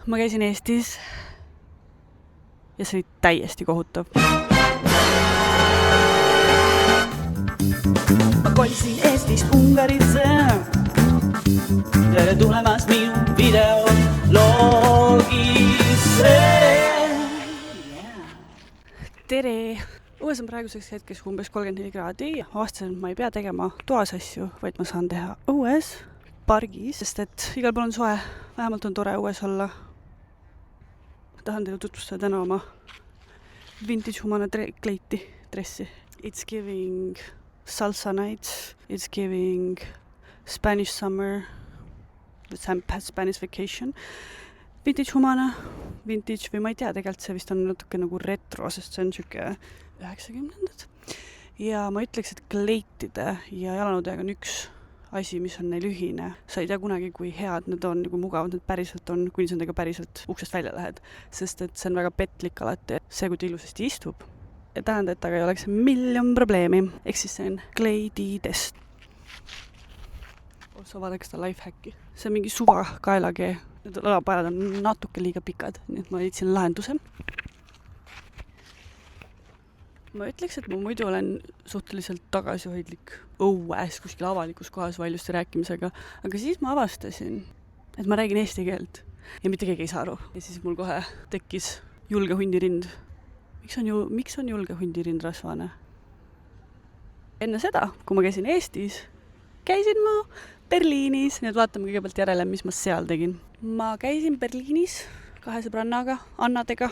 ma käisin Eestis ja see oli täiesti kohutav. Ma kolisin Eestist Ungarisse. Tere tulemast minu videologisse. Tere! Õues on praeguseks hetkeks umbes 34 kraadi. Avastasin, et ma ei pea tegema toas asju, vaid ma saan teha õues, pargis, sest et igal pool on soe. Vähemalt on tore õues olla. Tahan teile tutvustada täna oma vintage humana kleiti, dressi. It's giving salsa nights, it's giving Spanish summer, Spanish vacation. Vintage humana, vintage või ma ei tea, tegelikult see vist on natuke nagu retro, sest see on siuke 90-ndad. Ja ma ütleks, et kleitide ja jalanõudega on üks asi, mis on neil ühine. Sa ei tea kunagi, kui head need on, kui mugavad need päriselt on, kuni sa nendega päriselt uksest välja lähed. Sest et see on väga petlik alati. See, kui ta ilusasti istub, ja tähendab, et taga ei oleks miljon probleemi. Ehk siis see on kleiditest. Sa vaadake seda lifehacki. See on mingi suva kaelakee. Need õlapajad on natuke liiga pikad, nii et ma leidsin lahenduse. Ma ütleks, et ma muidu olen suhteliselt tagasihoidlik õues, kuskil avalikus kohas valjuste rääkimisega, aga siis ma avastasin, et ma räägin eesti keelt ja mitte keegi ei saa aru. Ja siis mul kohe tekkis julge hundirind. Miks on julge hundirind rasvane? Enne seda, kui ma käisin Eestis, käisin ma Berliinis, nii et vaatame kõigepealt järele, mis ma seal tegin. Ma käisin Berliinis 2 sõbrannaga, Annadega.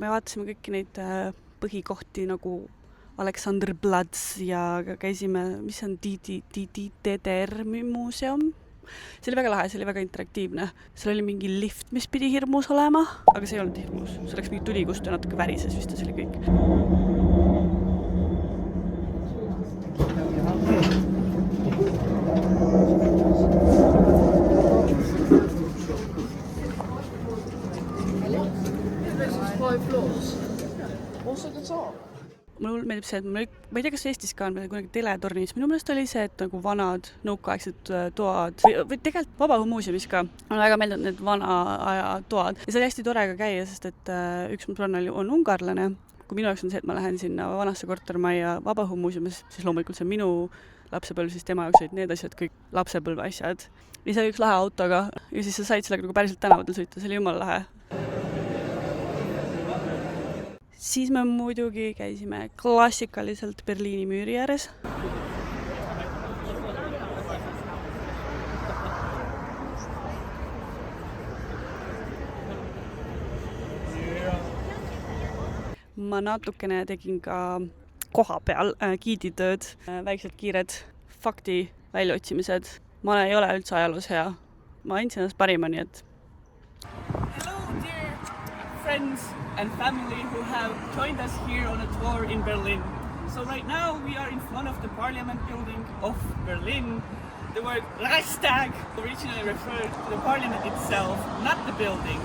Me vaatasime kõiki neid põhikohti nagu Alexanderplatz ja käisime, mis on DDR muuseum. See oli väga lahe, see oli väga interaktiivne. Seal oli mingi lift, mis pidi hirmus olema, aga see ei olnud hirmus. See oleks mingi tuli, kust ja natuke värises vist ja see oli kõik. Mulle meeldib see, et ma ei tea, kas Eestis ka on kunagi teletornis. Minu meelest oli see, et nagu vanad nõukaaegsed toad või tegelikult Vabaõhumuuseumis ka on väga meeldinud need vana aja toad. Ja see oli hästi tore ka käia, sest et üks mu sõbranna on ungarlane. Kui minu jaoks on see, et ma lähen sinna vanasse kortermajja Vabaõhumuuseumis, siis loomulikult see on minu lapsepõlv, siis tema jaoks olid need asjad kõik lapsepõlve asjad. Ja see oli üks lahe autoga ja siis sa said sellega nagu päriselt tänavatel sõita, see oli jumala lahe. Siis me muidugi käisime klassikaliselt Berliini müüri ääres. Ma natukene tegin ka koha peal giiditööd, väiksed kiired fakti väljaotsimised. Ma ei ole üldse ajaloos hea. Ma andsin ennast parima, nii et... Hello, dear friends and family who have joined us here on a tour in Berlin. So right now we are in front of the Parliament building of Berlin. The word Reichstag originally referred to the Parliament itself, not the building.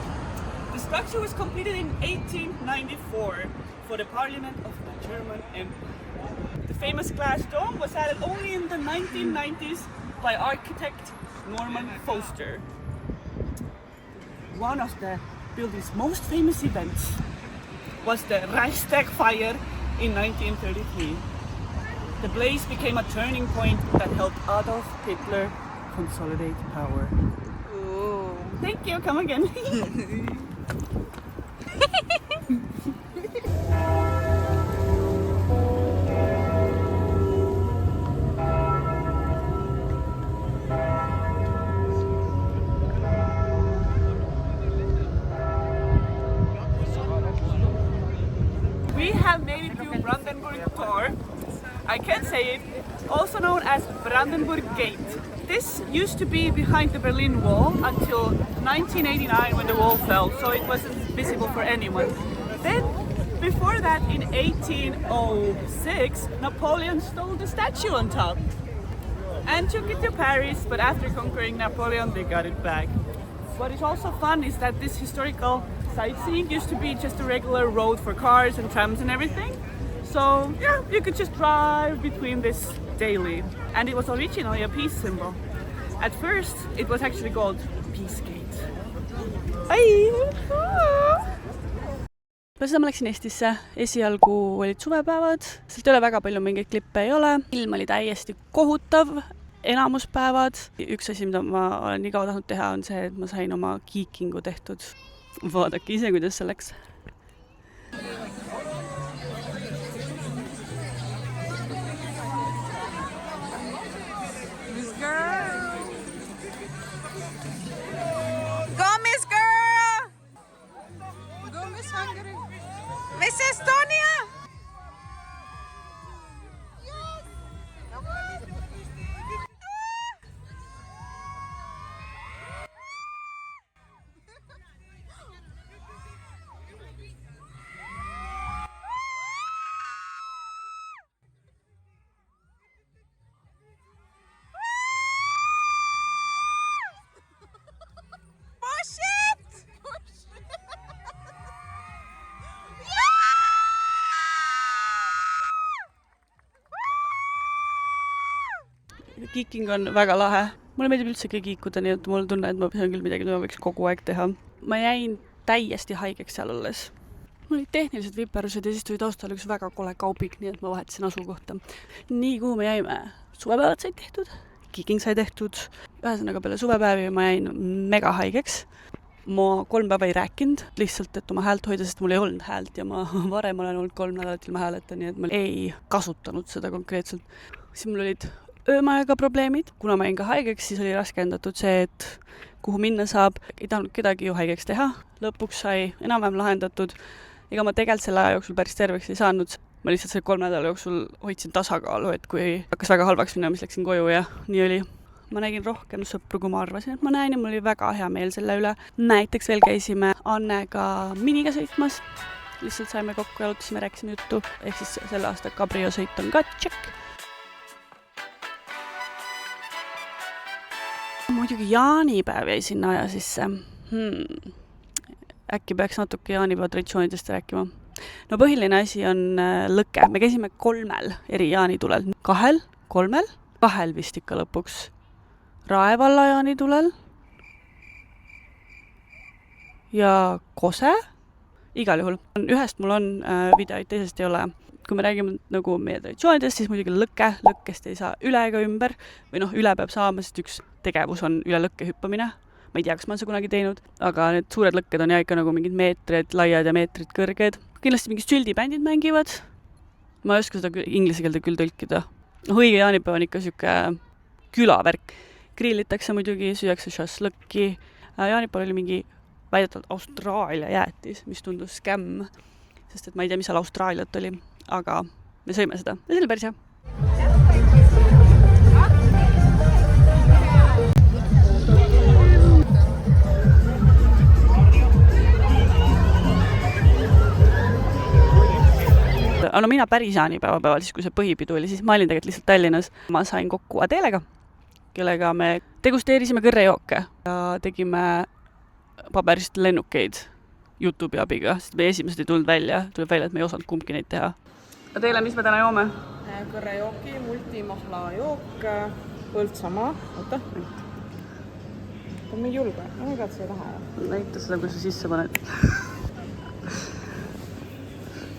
The structure was completed in 1894 for the Parliament of the German Empire. The famous glass dome was added only in the 1990s by architect Norman Foster. One of the building's most famous events was the Reichstag fire in 1933. The blaze became a turning point that helped Adolf Hitler consolidate power. Ooh. Thank you, come again. We have made it to Brandenburg Tor. I can say it, also known as Brandenburg Gate. This used to be behind the Berlin Wall until 1989 when the wall fell, so it wasn't visible for anyone. Then, before that, in 1806, Napoleon stole the statue on top and took it to Paris, but after conquering Napoleon, they got it back. What is also fun is that this historical sightseeing used to be just a regular road for cars and trams and everything. So yeah, you could just drive between this daily. And it was originally a peace symbol. At first, it was actually called Peace Gate. Seda ma läksin Eestisse, esialgu olid suvepäevad, sealt ei ole väga palju mingeid klippe ei ole, ilm oli täiesti kohutav, enamuspäevad. Üks asi, mida ma olen nii kaua tahtnud teha, on see, et ma sain oma geekingu tehtud. Vaadake ise, kuidas see läks. Miss Girl! Go, Miss Girl! Go, Miss Hungary! Miss Estonia! Geeking on väga lahe. Mulle meeldib üldsegi kiikuda, nii et mul tunne, et see on küll midagi, mida ma võiks kogu aeg teha. Ma jäin täiesti haigeks seal olles. Mul olid tehnilised viperused ja siis tuli taustal üks väga kole kaubik, nii et ma vahetasin asukohta. Nii kuhu me jäime? Suvepäevad said tehtud, geeking sai tehtud. Ühesõnaga peale suvepäevi ma jäin mega haigeks. Ma 3 päeva ei rääkinud, lihtsalt, et oma häält hoida, sest mul ei olnud häält ja ma varem olen olnud 3 nädalat ilma hääleta, nii et ma ei kasutanud seda konkreetselt. Siis mul olid öömajaga probleemid. Kuna ma jäin ka haigeks, siis oli raskendatud see, et kuhu minna saab. Ei tahtnud kedagi ju haigeks teha. Lõpuks sai enam-vähem lahendatud. Ega ma tegelikult selle aja jooksul päris terveks ei saanud. Ma lihtsalt selle 3 nädala jooksul hoidsin tasakaalu, et kui hakkas väga halvaks minna, mis läksin koju ja nii oli. Ma nägin rohkem sõpru, kui ma arvasin, et ma näin ja mul oli väga hea meel selle üle. Näiteks veel käisime Annega miniga sõitmas. Lihtsalt saime kokku, jalutasime, rääkisime juttu. Ehk siis selle aasta Cabrio sõit on ka tšekk. Muidugi jaanipäev jäi sinna aja sisse. Äkki peaks natuke jaanipäeva traditsioonidest rääkima. No põhiline asi on lõke. Me käisime 3 eri jaanitulel. 2, 3, 2 vist ikka lõpuks. Raevalla jaanitulel ja Kose. Igal juhul. Ühest mul on videoid, teisest ei ole. Kui me räägime nagu meie traditsioonidest, siis muidugi lõkke. Lõkkest ei saa üle ega ümber. Või üle peab saama, sest üks tegevus on üle lõkke hüppamine. Ma ei tea, kas ma olen seda kunagi teinud, aga need suured lõkked on ikka nagu mingid meetrid laiad ja meetrid kõrged. Kindlasti mingid süldibändid mängivad. Ma ei oska seda inglise keelde küll tõlkida. Õige jaanipäev on ikka siuke külavärk. Grillitakse muidugi, süüakse šašlõkki. Jaanipäev oli mingi väidetavalt Austraalia jäätis, mis tundus skämm. Sest et ma ei tea, mis seal Austraaliat oli, aga me sõime seda. Ja see oli päris hea. No mina päris jaanipäeva päeval, siis kui see põhipidu oli, siis ma olin tegelikult lihtsalt Tallinnas. Ma sain kokku Adelega, kellega me degusteerisime kõrrejooke ja tegime paberist lennukeid YouTube'i abiga, sest me esimesed ei tulnud välja. Tuleb välja, et me ei osanud kumbki neid teha. Ja teile, mis me täna joome? Kõrrejooki, multimahla jook, Põltsamaa. Oota. On meil julge? Ma ei katsu ei taha. Näita seda, kui sa sisse paned.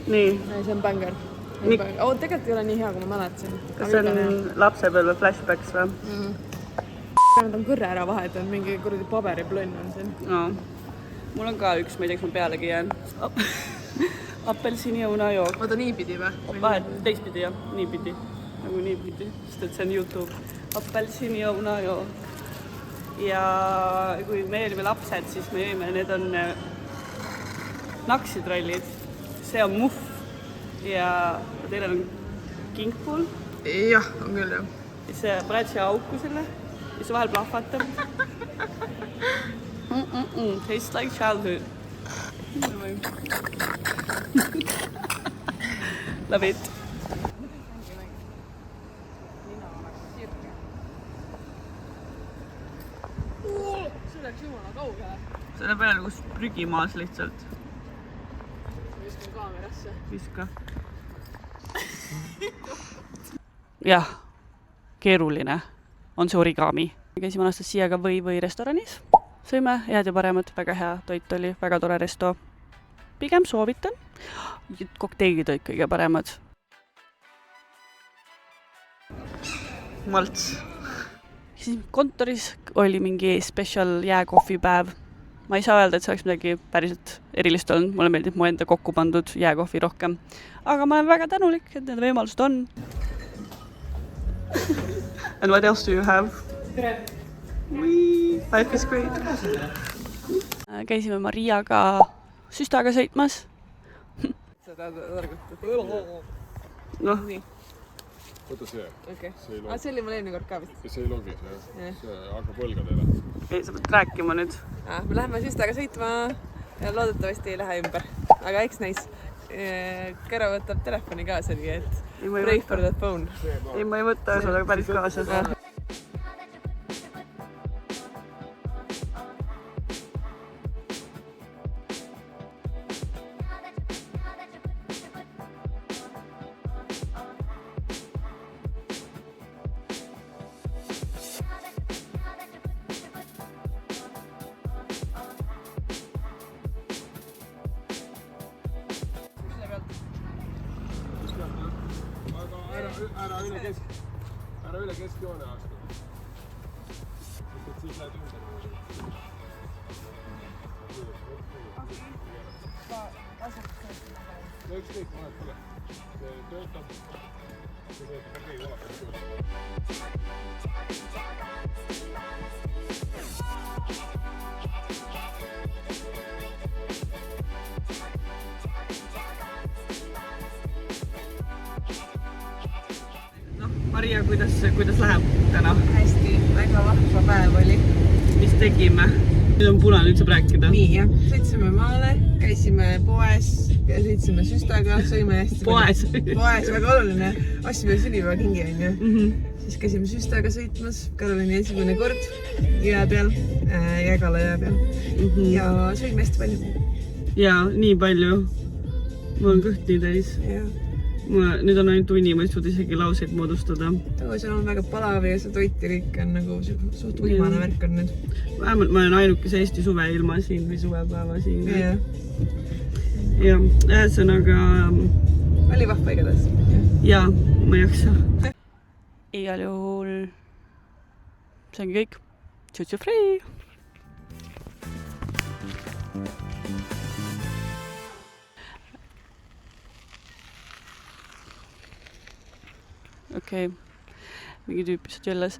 Nii. See on bänger. Tegelikult ei ole nii hea, kui ma mäletasin. Kas see on lapsepõlve flashbacks või? Nad on kõrre ära vahetanud, mingi kuradi paberiplönn on siin. No. Mul on ka üks, ma ei tea, kas ma pealegi jään. Apelsini ja unajook. Oota, niipidi või? Vahet, teistpidi jah, niipidi. Nagu niipidi, sest et see on YouTube. Apelsini ja unajook. Ja kui me olime lapsed, siis me jõime, need on naksitrallid. See on muff ja teil on kingpool. Jah, on küll jah. See paned siia auku selle ja see vahel plahvatab. Tastes like childhood. Love it. See läks jumala kaugele. See läheb veel kus prügimaas lihtsalt. Viskan kaamerasse. Viska. Jah, keeruline on see origami. Käisime Anastassiaga või restoranis. Sõime head ja paremat, väga hea toit oli, väga tore resto. Pigem soovitan. Kokteilid olid kõige paremad. Malts. Siis kontoris oli mingi special jääkohvipäev. Ma ei saa öelda, et see oleks midagi päriselt erilist olnud. Mulle meeldib mu enda kokku pandud jääkohvi rohkem. Aga ma olen väga tänulik, et need võimalused on. And what else do you have? Tere! Life is great. Käisime Mariaga süstaga sõitmas. Seda targutada. Noh. Nii. Võta see. Okay. See oli mul eelmine kord ka vist. See ei logis, jah. See hakkab võlgadele. Ei, sa pead rääkima nüüd. Me läheme süstaga sõitma ja loodetavasti ei lähe ümber. Aga eks näis. Kära võtab telefoni kaasa, nii et pray for that phone. Ei, ma ei võta seda päris kaasa. Ära üle keskjoone aasta. Siis lähed ümber. No ükskõik, vahet pole. See töötab. See töötab okei, valakad töötab. Maria, kuidas läheb täna? Hästi, väga vahva päev oli. Mis tegime? Nüüd on puna, nüüd saab rääkida. Nii, jah. Sõitsime maale, käisime poes, sõitsime süstaga, sõime hästi. Poes? Poes, väga oluline. Asjime sünnipäeva kingi, on ju. Siis käisime süstaga sõitmas, Karolini esimene kord jää peal, Jägala jää peal. Ja sõime hästi palju. Jaa, nii palju. Mul on kõht nii täis. Nüüd on ainult uni, ma ei suud isegi lauseid moodustada. See on väga palav ja see toitirikk on nagu suht uimane värk on nüüd. Vähemalt ma olen ainukes Eesti suveilma siin või suvepäeva siin. Ja, ühesõnaga... Oli vahva igatahes. Jaa, ma ei jaksa. Igal juhul... See ongi kõik. Tšutsu free! Okei, mingi tüüp lihtsalt jälles.